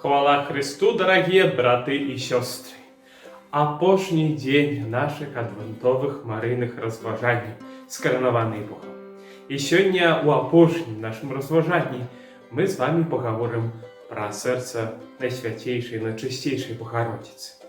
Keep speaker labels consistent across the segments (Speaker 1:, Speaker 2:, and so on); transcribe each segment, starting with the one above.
Speaker 1: Хвала Христу, дорогие браты и сестры! Апошний день наших адвентовых марыйных разважаний, скаранаваны Богом. И сегодня у апошнім нашем разважании мы с вами поговорим про сердце Найсвятейшей, Найчистейшей Богородицы.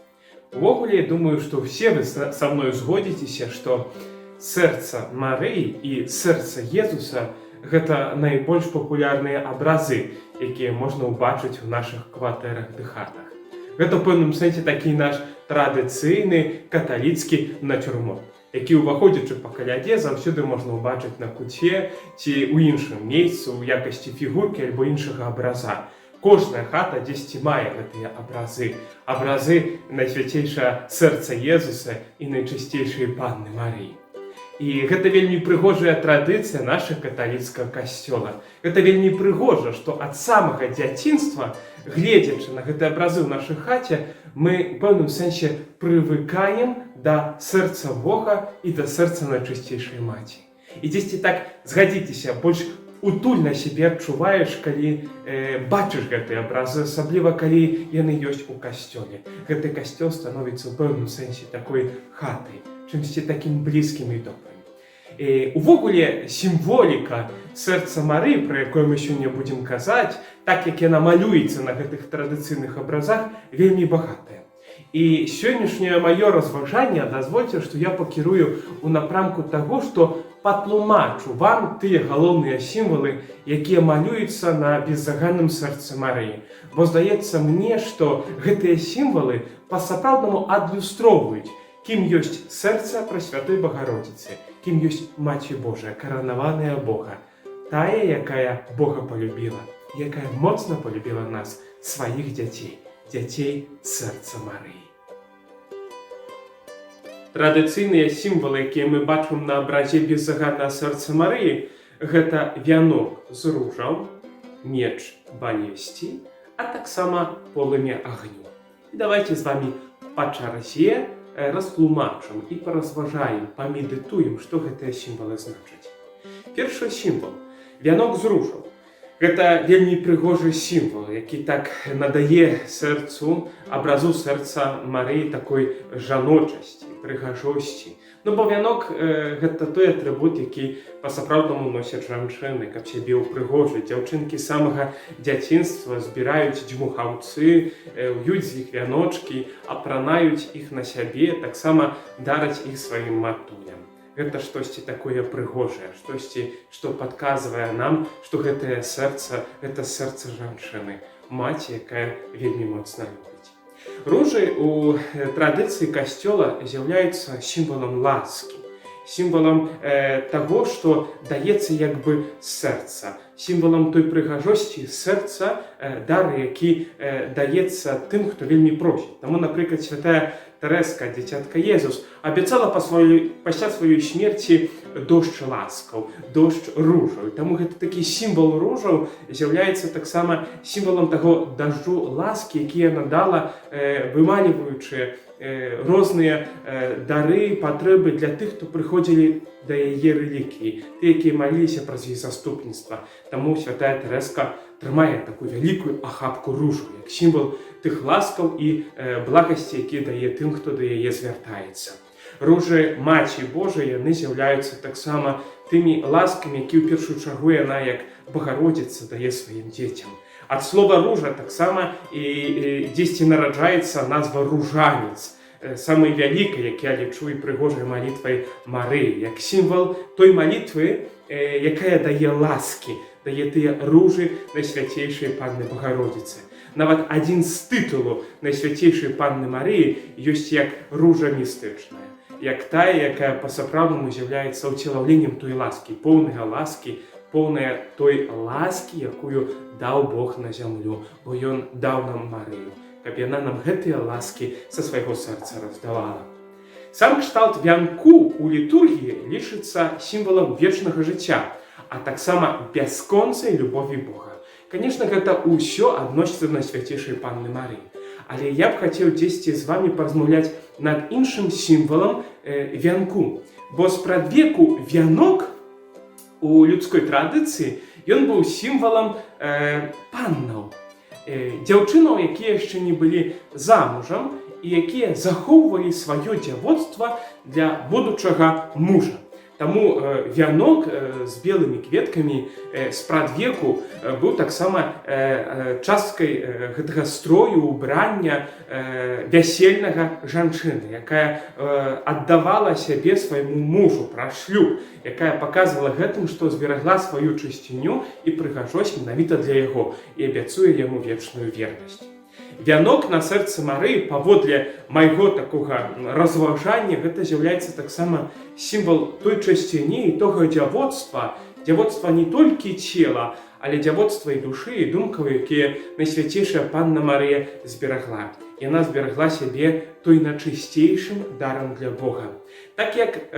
Speaker 1: Увогуле, я думаю, что все вы со мной сгодитесь, что сердце Марии и сердце Иисуса – это наибольш популярные образы, якія можна ўбачыць у наших кватэрах ды хатах. Гэта ў пэўным сэнсе такі наш традыцыйны каталіцкі нацюрморт, які, уваходзячы па калядзе, заўсёды можна ўбачыць на куце ці ў іншым месцы ў якасці фігуркі альбо іншага абраза. Кожная хата дзесьці мае гэтыя абразы. Абразы Найсвяцейшае сэрца Езуса і Найчысцейшай Панны Марыі. І гэта вельмі прыгожая традыцыя нашага каталіцкага касцёла. Гэта вельмі прыгожа, што ад самага дзяцінства, гледзячы на гэтыя абразы ў нашай хаце, мы ў пэўным сэнсе прывыкаем да сэрца Бога і да сэрца Найчысцейшай Маці. І дзесьці так, згадзіцеся, больш утульна сябе адчуваеш, калі бачыш гэтыя абразы, асабліва калі яны ёсць у касцёле. Гэты касцёл становіцца ў пэўным сэнсе такой хатай, чымсьці такім блізкім і добрым. Увогуле, сімволіка сэрца Марыі, пра якое мы сёння будзем казаць, так як яна малюецца на гэтых традыцыйных абразах, вельмі багатая. І сённяшняе маё разважанне, дазвольце, што я пакірую ў напрамку таго, што патлумачу вам тыя галоўныя сімвалы, якія малююцца на беззаганным сэрцы Марыі. Бо здаецца мне, што гэтыя сімвалы па-сапраўднаму адлюстроўваюць, кім ёсць сэрца Пресвятой Богородицы, кім ёсць Маці Божая, каранаваная Бога, тая, якая Бога полюбіла, якая моцна полюбіла нас, сваіх дзяцей, дзяцей сэрца Марыі. Традыцыйныя сімвалы, якія мы бачым на абразе беззаганнага сэрца Марыі, гэта вянок з ружаў, меч балесці, а таксама полымя агню. І давайте з вами па чарзе растлумачым і паразважаем, памедытуем, што гэтыя сімвалы значаць. Першы сімвал – вянок з ружаў. Гэта вельмі прыгожы сімвал, які так надае сэрцу, абразу сэрца Марыі такой жаночасці, прыгажосці. Ну, бо вянок – гэта той атрыбут, які па-сапраўднаму носяць жанчыны, каб сябе ўпрыгожыць. Дзяўчынкі з самага дзяцінства збіраюць дзьмухаўцы, ўюць з іх вяночкі, апранаюць іх на сябе, таксама дараць іх сваім матулям. Гэта штосьці такое прыгожае, штосьці, што падказвае нам, што гэтае сэрца – гэта сэрца жанчыны, маці, якая вельмі моцна любіць. Ружы у традыцыі касцёла з'яўляюцца сімвалам ласкі, сімвалам таго, што даецца як бы сэрца, сімвалам той прыгажосці сэрца, дары, які даецца тым, хто вельмі просіць. Таму, напрыклад, святая Тэрэска, дзіцятка Езус, абяцала пасля сваёй смерці дождж ласкаў, дождж ружаў. Таму гэта такі сімвал ружаў з'яўляецца таксама сімвалам таго дажджу ласкі, які яна дала, вымаліваючы розныя дары, патрэбы для тых, хто прыходзілі да яе рэліквіі, тыя, якія маліліся праз яе заступніцтва. Таму святая Тэрэска трымае такую вялікую ахапку ружаў, як сімвал тых ласкаў і благасці, якія дае тым, хто да яе звяртаецца. Ружы Маці Божай, яны з'яўляюцца таксама тымі ласкамі, які ў першую чаргу яна, як Богородица, дае сваім дзецям. Ад слова ружа таксама і дзесьці нараджаецца назва ружанец, самай вялікай, як я лічу, і прыгожай малітвай Марыі, як сімвал той малітвы, якая дае ласкі, дае тыя ружы Найсвяцейшай Панны Богородицы. Нават адзін з тытулу Найсвяцейшай Панны Марыі ёсць як ружа містычная, як тая, якая па-сапраўднаму з'яўляецца ўцелаўленнем той ласкі, поўнай ласкі, поўная той ласкі, якую даў Бог на зямлю, бо Ён даў нам Марыю, каб яна нам гэтыя ласкі са свайго сэрца раздавала. Сам кшталт вянку ў літургіі лічыцца сімвалам вечнага жыцця, а таксама бясконцай любові Бога. Канешне, гэта ўсё адносіцца да Найсвяцейшай Панны Марыі. Але я б хацеў дзесьці з вамі паразмаўляць над іншым сімвалам вянку. Бо спрадвеку вянок у людской традыцыі ён быў сімвалам паннаў, дзяўчынаў, якія яшчэ не былі замужам і якія захоўвалі сваё дзявоцтва для будучага мужа. Таму вянок з белымі кветкамі спрадвеку быў таксама часткай гэтага строю, убрання вясельнага жанчыны, якая аддавала сябе свайму мужу праз шлюб, якая паказвала гэтым, што зберагла сваю чысціню і прыгажосць менавіта для яго і абяцуе яму вечную вернасць. Вянок на сэрцы Марыі, паводле майго такога разважання, гэта з'яўляецца таксама сімвал той чысціні і тога дзявоцтва, дзявоцтва не толькі цела, але дзявоцтва і душы, і думкаў, якія Найсвяцейшая Панна Марыя зберагла. Яна зберагла сябе той найчысцейшым дарам для Бога. Так як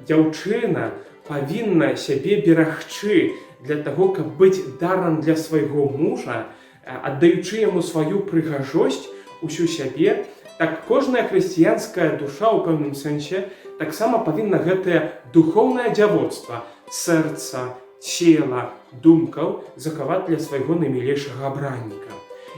Speaker 1: дзяўчына павінна сябе берагчы для таго, каб быць дарам для свайго мужа, аддаючы яму сваю прыгажосць, усю сябе, так кожная хрысціянская душа ў пэўным сэнсе таксама павінна гэтае духоўнае дзявоцтва сэрца, цела, думкаў захаваць для свайго наймілейшага абранніка.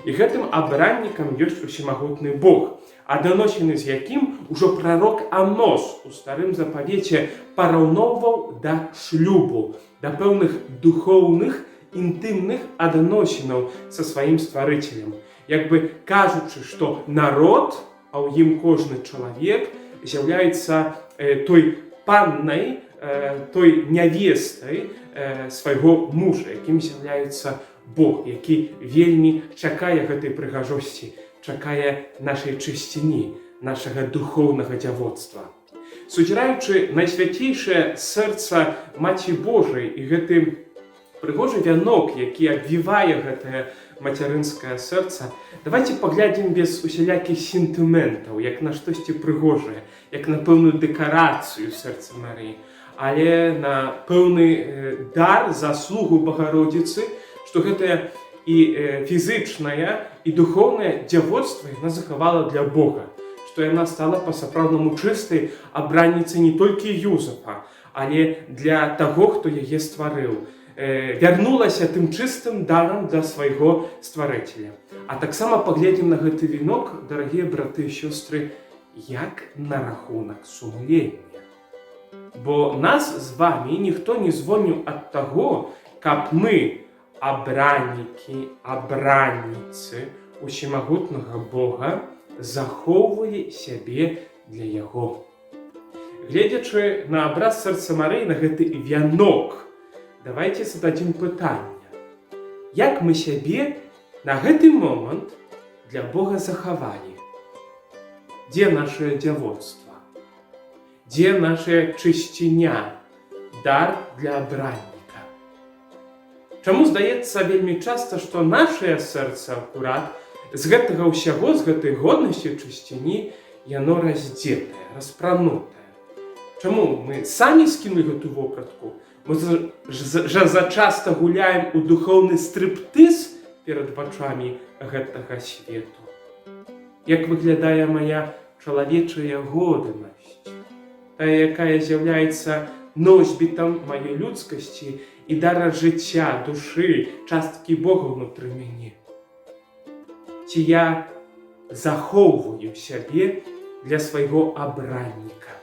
Speaker 1: І гэтым абраннікам ёсць усемагутны Бог, адносіны з якім ужо прарок Амос у старым запавеце параўноўваў да шлюбу, да пэўных духоўных інтымных адносінаў са сваім стварыцелем. Як бы кажучы, што народ, а ў ім кожны чалавек, з'яўляецца той паннай, той нявестай свайго мужа, якім з'яўляецца Бог, які вельмі чакае гэтай прыгажосці, чакае нашай чысціні, нашага духоўнага дзявоцтва. Сузіраючы Найсвяцейшае сэрца Маці Божай і гэты прыгожы вянок, які абвівае гэтае мацярынскае сэрца, давайте паглядзім без усялякіх сентыментаў, як на штосьці прыгожае, як на пэўную дэкарацыю сэрца Марыі, але на пэўны дар, заслугу Багародзіцы, што гэтае і фізычнае, і духоўнае дзявоцтва яна захавала для Бога, што яна стала па-сапраўднаму чыстай абранніцай не толькі Юзапа, але для таго, хто яе стварыў, вярнулася тым чыстым дарам для свайго стварыцеля. А таксама паглядзім на гэты вінок, дарагія браты і сёстры, як на рахунак сумлення. Бо нас з вамі ніхто не звольніў ад таго, каб мы, абраннікі, абранніцы усемагутнага Бога, захоўвалі сябе для яго. Гледзячы на абраз сэрца Марыі, на гэты вянок, давайте зададзім пытанне. Як мы сябе на гэты момант для Бога захавалі? Дзе нашае дзявоцтва? Дзе нашая чысціня, дар для абранніка? Чаму здаецца вельмі часта, што нашае сэрца акурат з гэтага ўсяго, з гэтай годнасці чысціні, яно раздзетае, распранутае? Чаму мы самі скінулі гэту вопратку? Мы зачаста гуляем у духоўны стрыптыз перад вачамі гэтага свету. Як выглядае моя чалавечая годнасць, тая, якая з'яўляецца носьбітам маёй людскасці і дара жыцця, душы, часткі Бога ўнутры мяне. Ці я захоўваю сябе для свайго абранніка?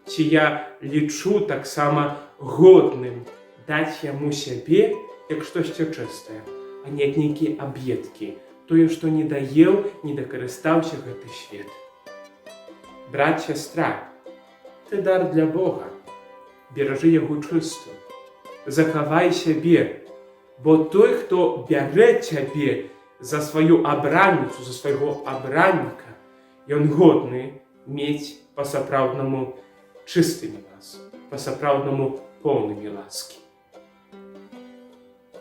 Speaker 1: Ці я лічу таксама годным даць яму сябе, як штосьці чыстае, а не як нейкія аб'едкі, тое, што не даеў, не дакарыстаўся гэты свет. Брат, сястра, ты дар для Бога, беражы яго чыстым, захавай сябе, бо той, хто бярэ цябе за сваю абранніцу, за свайго абранніка, ён годны мець па-сапраўднаму чыстымі нас, па-сапраўднаму поўнымі ласкі.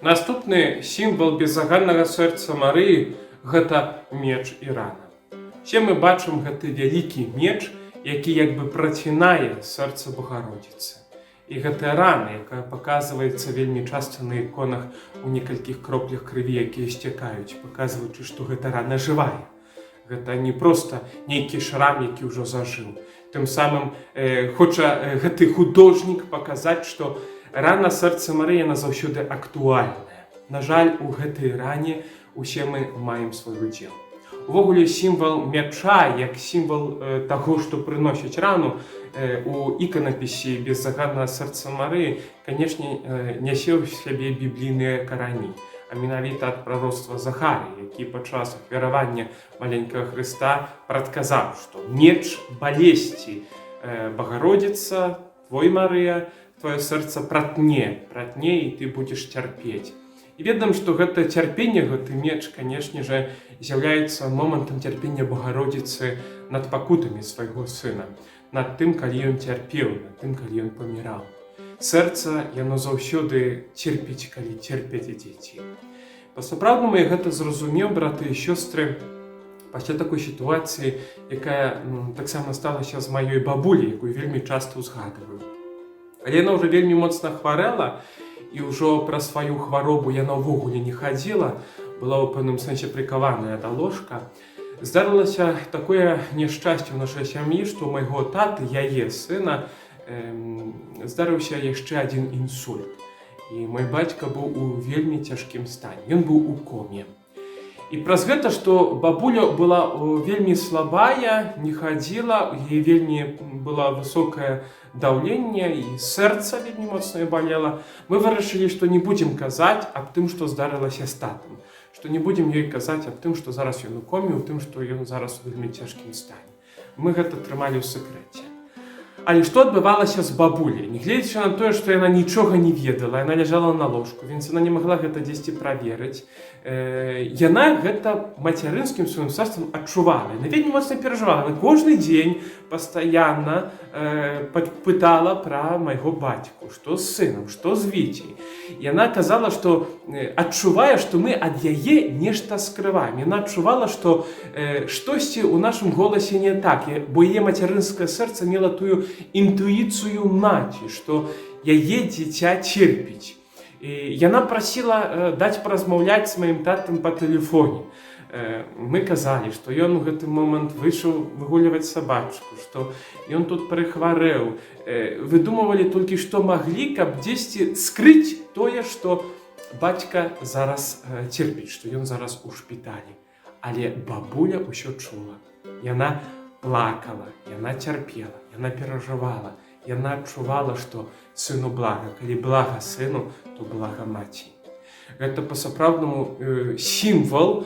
Speaker 1: Наступны сімвал беззаганнага сэрца Марыі – гэта меч і рана. Усе мы бачым гэты вялікі меч, які як бы працінае сэрца Багародзіцы. І гэтая рана, якая паказваецца вельмі часта на іконах у некалькіх кроплях крыві, якія сцякаюць, паказваючы, што гэта рана жывая. Гэта не проста нейкі шрам, які ўжо зажыў. Тым самым хоча гэты художнік паказаць, што рана сэрца Марыі, яна заўсёды актуальная. На жаль, у гэтай ране усе мы маем свой удзел. Увогуле сімвал мяча, як сімвал таго, што прыносіць рану, у іканапісе беззаганнага сэрца Марыі, канешне, нясе ў сябе біблійныя карані. А менавіта ад прароцтва Захарыі, які падчас ахвяравання маленькага Хрыста прадказаў, што меч балесці Багародзіца, твой, Марыя, твоё сэрца пратне, і ты будзеш цярпець. І ведам, што гэта цярпенне, гэты меч, канешне же, з'яўляецца момантам цярпення Багародзіцы над пакутамі свайго сына, над тым, калі ён цярпеў, над тым, калі ён паміраў. Сэрца, яно заўсёды церпіць, калі церпяць дзеці. Па-сапраўднаму я гэта зразумеў, браты і сёстры, пасля такой сітуацыі, якая таксама сталася з маёй бабуляй, якую вельмі часта ўзгадваю. Але яна ўжо вельмі моцна хварэла, і ўжо пра сваю хваробу яна ўвогуле не хадзіла, была ў пэўным сэнсе прыкаваная да ложка. Здарылася такое няшчасце ў нашай сям'і, што ў майго таты, яе сына, здарыўся яшчэ адзін інсульт. І мой бацька быў у вельмі цяжкім стане. Ён быў у коме. І праз гэта, што бабуля была вельмі слабая, не хадзіла, яе вельмі было высокае даўленне, і сэрца вельмі моцнае балела, мы вырашылі, што не будзем казаць аб тым, што здарылася з татам. Што не будзем ёй казаць аб тым, што зараз ён у коме, у тым, што ён зараз у вельмі цяжкім стане. Мы гэта трымалі ў сакрэце. Але што адбывалася з бабуляй? Нягледзячы на тое, што яна нічога не ведала, яна ляжала на ложку, więc яна не магла гэта дзесьці праверыць. Яна гэта мацярынскім сваім сэрцам адчувала. Яна вельмі моцна перажывала. Кожны дзень пастаянна пытала пра майго бацьку, што з сынам, што з Віцей. Яна казала, што адчувае, што мы ад яе нешта скрываем. Яна адчувала, што штосьці ў нашым голасе не так, бо яе мацярынскае сэрца мела тую інтуіцыю маці, што яе дзіця церпіць. Яна прасіла даць паразмаўляць з маім татам па тэлефоне. Мы казалі, што ён у гэты момант выйшаў выгуляваць сабачку, што ён тут прыхварэў. Выдумывалі толькі, што маглі, каб дзесьці скрыць тое, што бацька зараз церпіць, што ён зараз у шпіталі. Але бабуля ўсё чула. Яна плакала, яна цярпела, яна перажывала, яна адчувала, што сыну блага. Калі блага сыну, то блага маці. Гэта па-сапраўднаму сімвал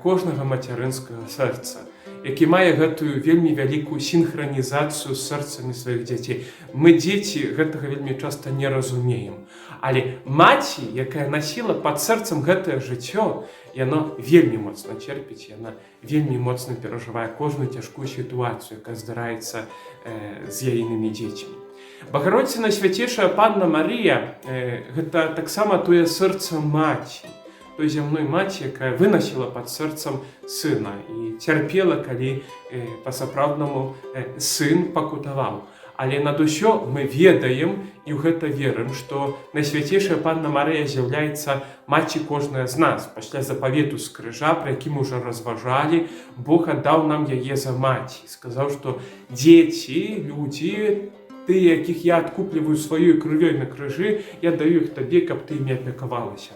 Speaker 1: кожнага мацярынскага сэрца, які мае гэтую вельмі вялікую сінхранізацыю з сэрцамі сваіх дзяцей. Мы, дзеці, гэтага вельмі часта не разумеем. Але маці, якая насіла пад сэрцам гэтае жыццё, яно вельмі моцна церпіць, яна вельмі моцна перажывае кожную цяжкую сітуацыю, якая здараецца з яйнымі дзецьмі. Багародзіцына свяцейшая Панна Марыя – гэта таксама тое сэрца маці, той зямной маці, якая вынасіла пад сэрцам сына і цярпела, калі па-сапраўднаму сын пакутаваў. Але над усё мы ведаем і ў гэта верым, што Найсвяцейшая Панна Марыя з'яўляецца маці кожная з нас. Пасля запавету з крыжа, пра які мы ўжо разважалі, Бог аддаў нам яе за маці. Сказаў, што дзеці, людзі, тыя, якіх я адкупліваю сваёй крывёй на крыжы, я даю іх табе, каб ты імі апекавалася.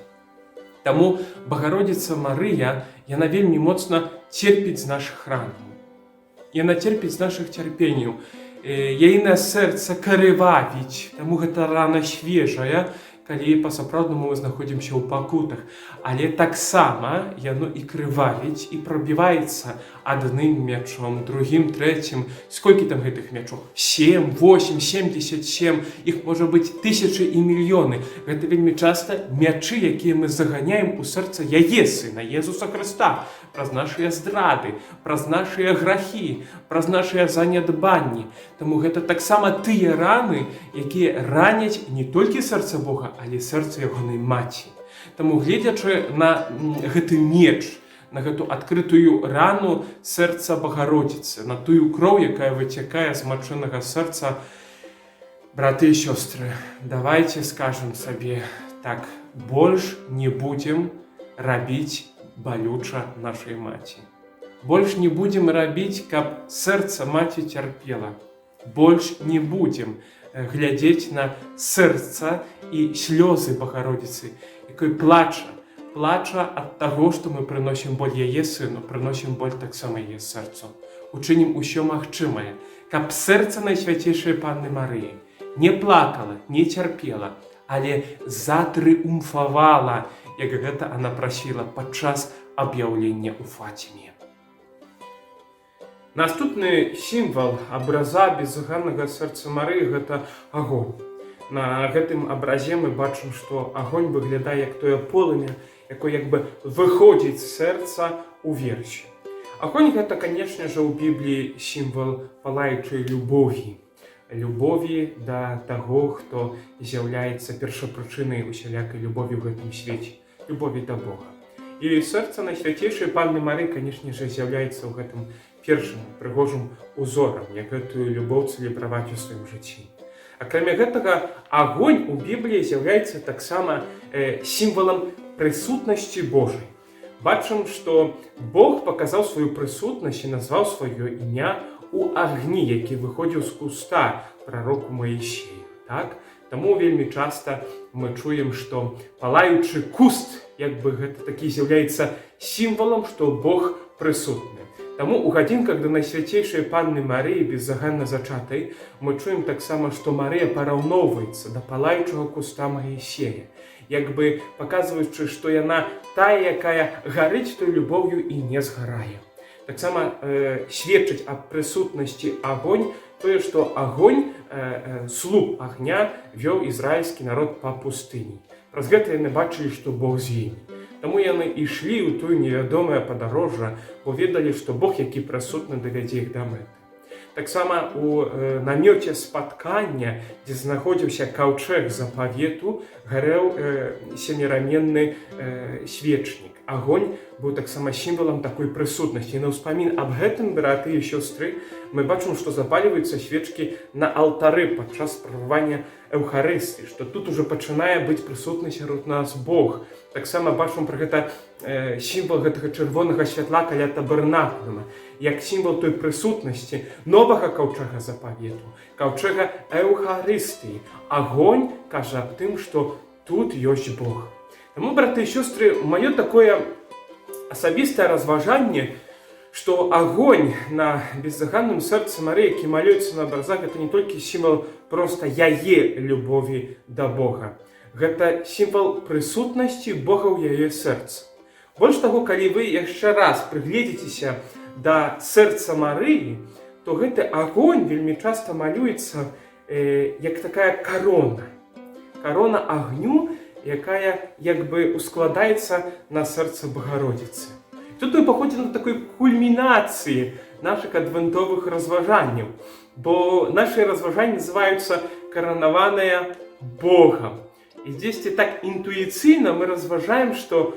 Speaker 1: Таму Багародзіца Марыя, яна вельмі моцна церпіць з нашых ранаў. Яна церпіць з нашых цярпенняў. Яйнае сэрца карывавіць, таму гэта рана свежая, калі па-сапраўднаму мы знаходзімся ў пакутах. Але таксама яно і крывавіць, і прабіваецца адным мячом, другім, трэцім. Сколькі там гэтых мячоў? 7, 8, 77, іх можа быць тысячы і мільёны. Гэта вельмі часта мячы, якія мы заганяем у сэрца яе сына, Езуса Хрыста, праз нашыя здрады, праз нашыя грахі, праз нашыя занядбанні. Таму гэта таксама тыя раны, якія раняць не толькі сэрца Бога, але сэрца ягонай маці. Таму, гледзячы на гэты меч, на гэту адкрытую рану сэрца Багародзіцы, на тую кроў, якая выцякае з мачынага сэрца, браты і сёстры, давайце скажам сабе так, больш не будзем рабіць балюча нашай маці. Больш не будзем рабіць, каб сэрца маці цярпела. Больш не будзем глядзець на сэрца і слёзы Багародзіцы, якой плача, плача ад таго, што мы прыносім боль яе сыну, прыносім боль таксама яе сэрцу. Учынім усё магчымае, каб сэрца Найсвяцейшай Панны Марыі не плакала, не цярпела, але затрыумфавала, як гэта она прасіла падчас аб'яўлення ў Фаціме. Наступны сімвал абраза бездагаднага сэрца Марыі – гэта агонь. На гэтым абразе мы бачым, што агонь выглядае як тое полымя, якое як бы выходзіць з сэрца ў вершы. Агонь – гэта, канешне ж, у Бібліі сімвал палаючай любові. Любові да таго, хто з'яўляецца першапрычынай усялякай любові ў гэтым свеце. Любові да Бога. І сэрца Найсвяцейшай Панны Марыі, канешне ж, з'яўляецца ў гэтым першым прыгожым узорам, як гэтую любоў цэлебраваць у сваім жыцці. Акрамя гэтага, агонь у Бібліі з'яўляецца таксама сімвалам прысутнасці Божай. Бачым, што Бог паказаў сваю прысутнасць і назваў сваё імя у агні, які выходзіў з куста прароку Маісею. Так? Таму вельмі часта мы чуем, што палаючы куст, як бы гэта такі з'яўляецца сімвалам, што Бог прысутны. Таму у гадзінках да Найсвяцейшай Панны Марыі бездагадна зачатай мы чуем таксама, што Марыя параўноўваецца да палаючага куста Маісея, як бы паказваючы, што яна тая, якая гарыць той любоўю і не згарае. Таксама сведчыць аб прысутнасці агонь тое, што агонь, слуп агня вёў ізраільскі народ па пустыні. Праз гэта яны бачылі, што Бог з імі. Таму яны ішлі ў тое невядомае падарожжа, бо ведалі, што Бог, які прысутны, давядзе іх да мэты. Таксама у намёце спаткання, дзе знаходзіўся каўчэг запавету, гарэў семіраменны свечнік. Агонь быў таксама сімвалам такой прысутнасці. І на ўспамін аб гэтым, браты і сёстры, мы бачым, што запаліваюцца свечкі на алтары падчас спрабавання Эўхарыстыі, што тут ужо пачынае быць прысутны сярод нас Бог. Таксама бачым пра гэта сімвал гэтага чырвонага святла каля табернакума, як сімвал той прысутнасці новага каўчэга запавету, каўчэга Эўхарыстыі. Агонь кажа аб тым, што тут ёсць Бог. Таму, браты і сёстры, маё такое асабістае разважанне, што агонь на бездагадным сэрцы Марыі, які малюецца на абразах, гэта не толькі сімвал проста яе любові да Бога. Гэта сімвал прысутнасці Бога ў яе сэрцы. Больш таго, калі вы яшчэ раз прыгледзіцеся да сэрца Марыі, то гэты агонь вельмі часта малюецца як такая карона. Карона агню, якая як бы ускладаецца на сэрца Богородицы. Тут мы паходзім на такой кульмінацыі нашых адвентовых разважанняў, бо наши разважанні называюцца «Коронованная Богом». І здесьці так інтуіцыйна мы разважаем, што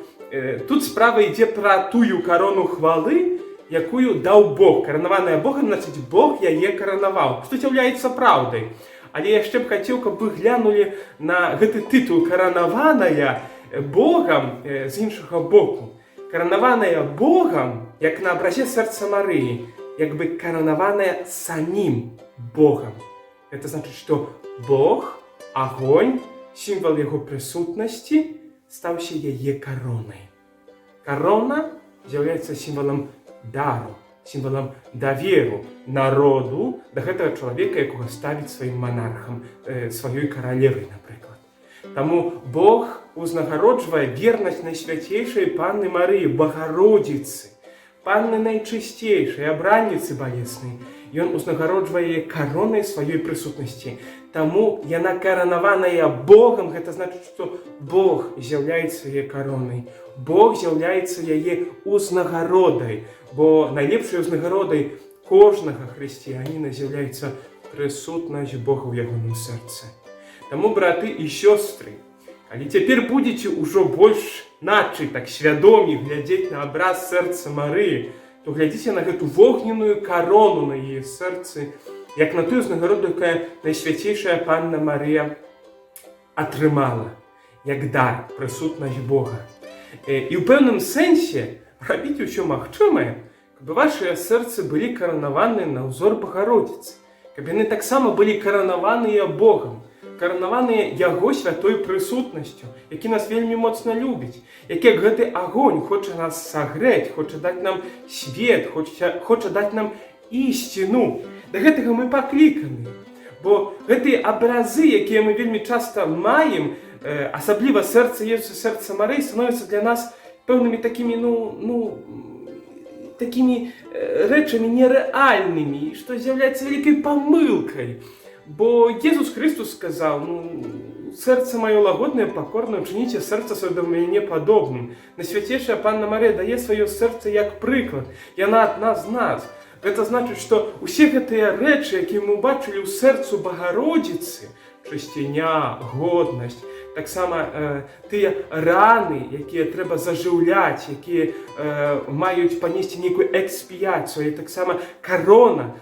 Speaker 1: тут справа ідзе пра тую карону хвалы, якую даў Бог. Коронованная Богом, значыць, Бог яе каранаваў, што з'яўляецца праўдай. Але яшчэ б хацеў, каб вы глянулі на гэты тытул «Коронованная Богом» з іншага боку. Коронованная Богом, як на абразе сэрца Марыі, як бы коронованная самім Богом. Это значыць, што Бог, агонь, сімвал яго прысутнасці, стаўся яе каронай. Карона з'яўляецца сімвалам дару, сімвалам даверу народу да гэтага чалавека, якога ставіць сваім манархам, сваёй каралевай, напрыклад. Таму Бог узнагароджвае вернасць Найсвяцейшай Панны Марыі, Богородицы, Панны Найчысцейшай, абранніцы балеснай. Ён узнагароджвае яе каронай сваёй прысутнасці. Таму яна коронованая Богом, гэта значыць, што Бог з'яўляецца яе каронай. Бог з'яўляецца яе узнагародай, бо найлепшай узнагародай кожнага хрысціяніна з'яўляецца прысутнасць Бога ў ягоным сэрцы. Таму, браты і сёстры, калі цяпер будзеце ўжо больш начай, так свядомей глядзець на абраз сэрца Марыі, то глядзіце на гэту вогненную карону на яе сэрцы, як на тую узнагароду, якая Найсвяцейшая Панна Марыя атрымала, як дар, прысутнасць Бога. І ў пэўным сэнсе рабіць усё магчымае, каб вашыя сэрцы былі каранаваны на ўзор Богородицы, каб яны таксама былі каранаваныя Богом, каранаваныя Яго святой прысутнасцю, які нас вельмі моцна любіць, які як гэты агонь хоча нас сагрэць, хоча даць нам свет, хоча даць нам ісціну. Да гэтага мы пакліканы. Бо гэтыя абразы, якія мы вельмі часта маем, асабліва сэрца Езуса, сэрца Марыі, становяцца для нас пэўнымі такімі, такімі рэчамі нерэальнымі, што з'яўляецца вялікай памылкай. Бо Езус Христос сказаў: «Сэрца маё лагоднае, пакорнае, учыніце сэрца сваё да мяне падобным». Найсвяцейшая Панна Марыя дае сваё сэрца як прыклад. Яна адна з нас. Гэта значыць, што ўсе гэтыя рэчы, якія мы бачылі ў сэрцу Багародзіцы, чысціня, годнасць, таксама тыя раны, якія трэба зажыўляць, якія маюць панесці нейкую экспіяцыю, і таксама карона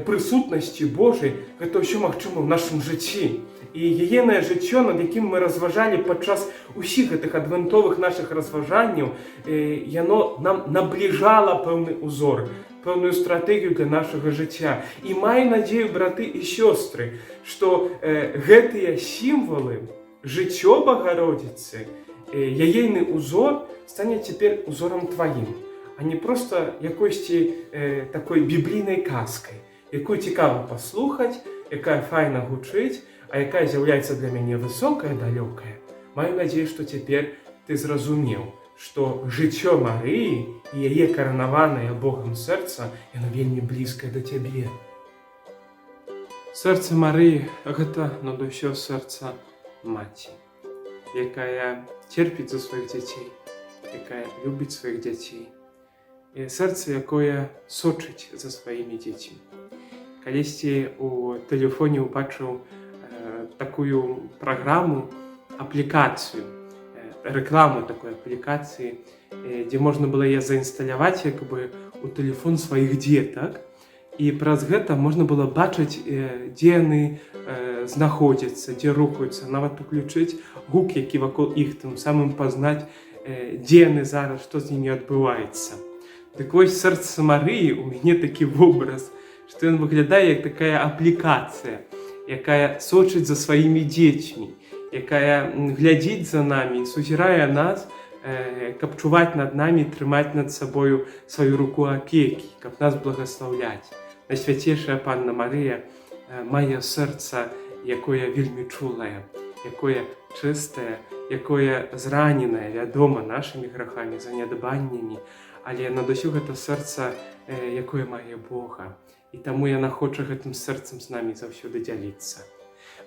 Speaker 1: прысутнасці Божай, гэта ўсё магчыма ў нашым жыцці. І яенае жыццё, над якім мы разважалі падчас усіх гэтых адвентовых нашых разважанняў, яно нам набліжала пэўны ўзор, пэўную стратэгію для нашага жыцця. І маю надзею, браты і сёстры, што гэтыя сімвалы, жыццё Багародзіцы, яейны ўзор стане цяпер узорам тваім, а не проста якойсьці такой біблійнай казкай, якую цікава паслухаць, якая файна гучыць, а якая з'яўляецца для мяне высокая, далёкая. Маю надзею, што цяпер ты зразумеў, што жыццё Марыі і яе каранаванае Богам сэрца, яно вельмі блізкае да цябе. Сэрца Марыі – гэта над усё сэрца маці, якая церпіць за сваіх дзяцей, якая любіць сваіх дзяцей, і сэрца, якое сочыць за сваімі дзецьмі. Калісьці у тэлефоне ўбачыў такую праграму, аплікацыю, рэкламу такой аплікацыі, дзе можна было яе заінсталяваць як бы у тэлефон сваіх дзетак, і праз гэта можна было бачыць, дзе яны знаходзяцца, дзе рухаюцца, нават уключыць гук, які вакол іх, тым самым пазнаць, дзе яны зараз, што з імі адбываецца. Дык вось сэрца Марыі у мяне такі вобраз, што ён выглядае як такая аплікацыя, якая сочыць за сваімі дзецьмі, якая глядзіць за намі, сузірае нас, каб чуваць над намі, трымаць над сабою сваю руку апекі, каб нас благаслаўляць. Найсвяцейшая Панна Марыя мае сэрца, якое вельмі чулае, якое чыстае, якое зраненае, вядома, нашымі грахамі, занядбаннямі, але над усё гэта сэрца, якое мае Бога. І таму яна хоча гэтым сэрцам з намі заўсёды дзяліцца.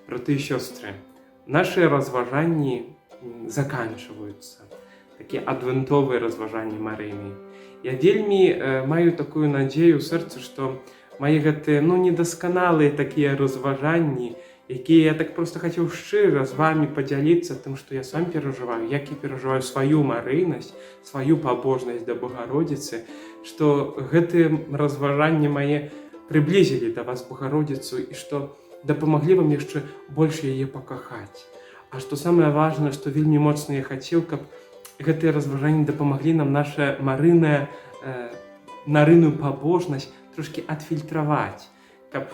Speaker 1: Браты і сёстры, нашы разважанні заканчваюцца. Такія адвентовыя разважанні Марыйныя. Я вельмі маю такую надзею ў сэрцы, што мае гэтыя недасканалыя такія разважанні, якія я так проста хацеў шчыра з вамі падзяліцца тым, што я сам перажываю, як я перажываю сваю марыйнасць, сваю пабожнасць да Багародзіцы, што гэтыя разважанні мае прыблізілі да вас Багародзіцу і што дапамаглі вам яшчэ больш яе пакахаць. А што самае важнае, што вельмі моцна я хацеў, каб гэтыя разважанні дапамаглі нам наша марыйную пабожнасць трошкі адфільтраваць, каб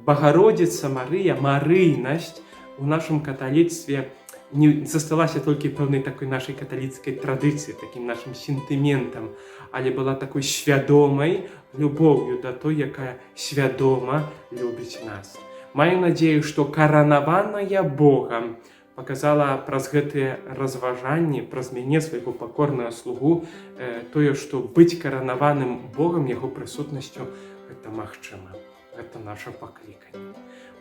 Speaker 1: Багародзіца Марыя, марыйнасць у нашым каталіцтве не засталася толькі пэўнай такой нашай каталіцкай традыцыі, такім нашым сентыментам, але была такой свядомай любоўю да той, якая свядома любіць нас. Маю надзею, што каранаваная Богам паказала праз гэтыя разважанні, праз мяне, свайго пакорнага слугу, тое, што быць каранаваным Богам, яго прысутнасцю, гэта магчыма. Гэта наша пакліканне.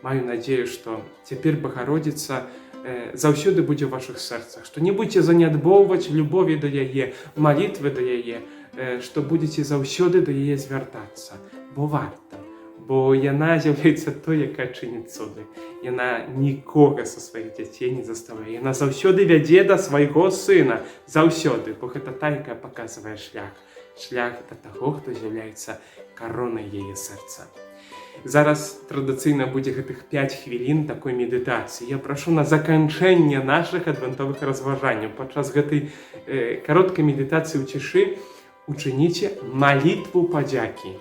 Speaker 1: Маю надзею, што цяпер Багародзіца заўсёды будзе ў вашых сэрцах, што не будзеце занядбоўваць любові да яе, малітвы да яе, што будзеце заўсёды да яе звяртацца, бо варта. Бо яна з'яўляецца той, якая чыніць цуды. Яна нікога са сваіх дзяцей не заставляе. Яна заўсёды вядзе да свайго сына. Заўсёды. Бо гэта та, якая паказвае шлях. Шлях да таго, хто з'яўляецца каронай яе сэрца. Зараз традыцыйна будзе гэтых 5 хвілін такой медытацыі. Я прашу на заканчэнне нашых адвентовых разважанняў. Падчас гэтай кароткай медытацыі ў цішы учыніце малітву падзякі.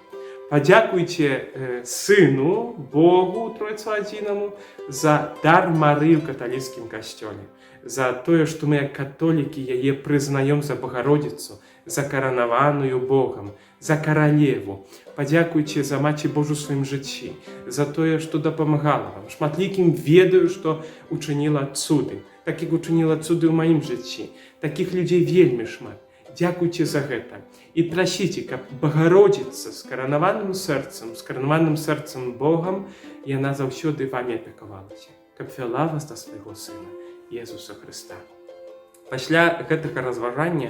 Speaker 1: Подякуйте Сыну, Богу Тройцу Одиному, за дар Марии в католицком костеле, за то, что мы, как католики, ее признаем за Богородицу, за коронованную Богом, за королеву. Подякуйте за Маці Божу в своем житті, за то, что допомагала вам. Шматликим ведаю, что учинила цуды, так як учинила цуды в моем житті. Таких людей вельми шмат. Дякуйте за гэта. І прасіце, каб Богородица з коронованым сэрцам Богом, яна заўсёды вамі апекавалася, каб вяла вас да свайго Сына, Езуса Христа. Пасля гэтага разважання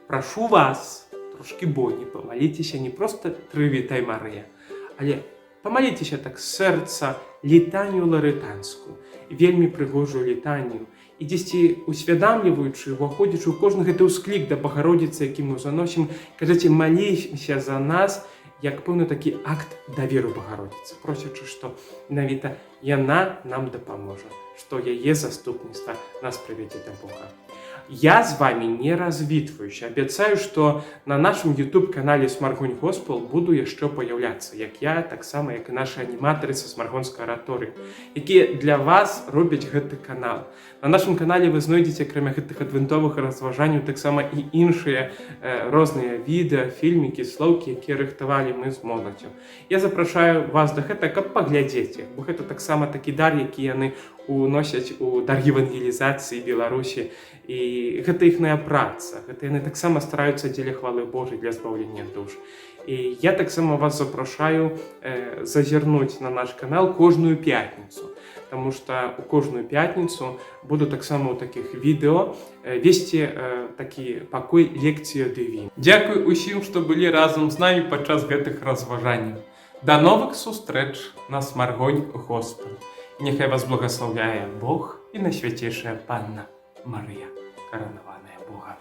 Speaker 1: прашу вас, трошки болей, памаліцеся не проста «Трывітай, Марыя», але памаліцеся так з сэрца літанію ларытанскую, вельмі прыгожую літанію, і дзесьці усвядамліваючы, уваходзячы ў кожны гэты ўсклік да Богородицы, які мы заносім, кажаце, маліся за нас, як пэўны такі акт даверу Богородицы, просячы, што менавіта яна нам дапаможа, што яе заступніцтва нас прывядзе да Бога. Я з вами не развітваюся. Абяцаю, што на нашым YouTube-канале Смаргонь Госпел буду яшчэ паяўляцца, як я, таксама, як і нашы аніматары са Смаргонскай араторыі, якія для вас робяць гэты канал. На нашым канале вы знойдзеце, акрамя гэтых адвентовых разважанняў, таксама і іншыя розныя відэа, фільмікі, слоўкі, якія рыхтавалі мы з моладдзю. Я запрашаю вас да гэтага, каб паглядзець іх, бо гэта таксама такі дар, які яны уносяць у дар евангелізацыі Беларусі. І гэта іхная праца, гэта яны таксама стараюцца дзеля хвалы Божай для збаўлення душ. І я таксама вас запрашаю зазірнуць на наш канал кожную пятніцу, таму што у кожную пятніцу буду таксама ў такіх відэо весці такі пакой лекцыя дывін. Дзякуй усім, што былі разам з намі падчас гэтых разважанняў. Да новых сустрэч на Смаргонь Госпел. Няхай вас благословляе Бог і Найсвятейшая Панна Марыя, коронованная Богом.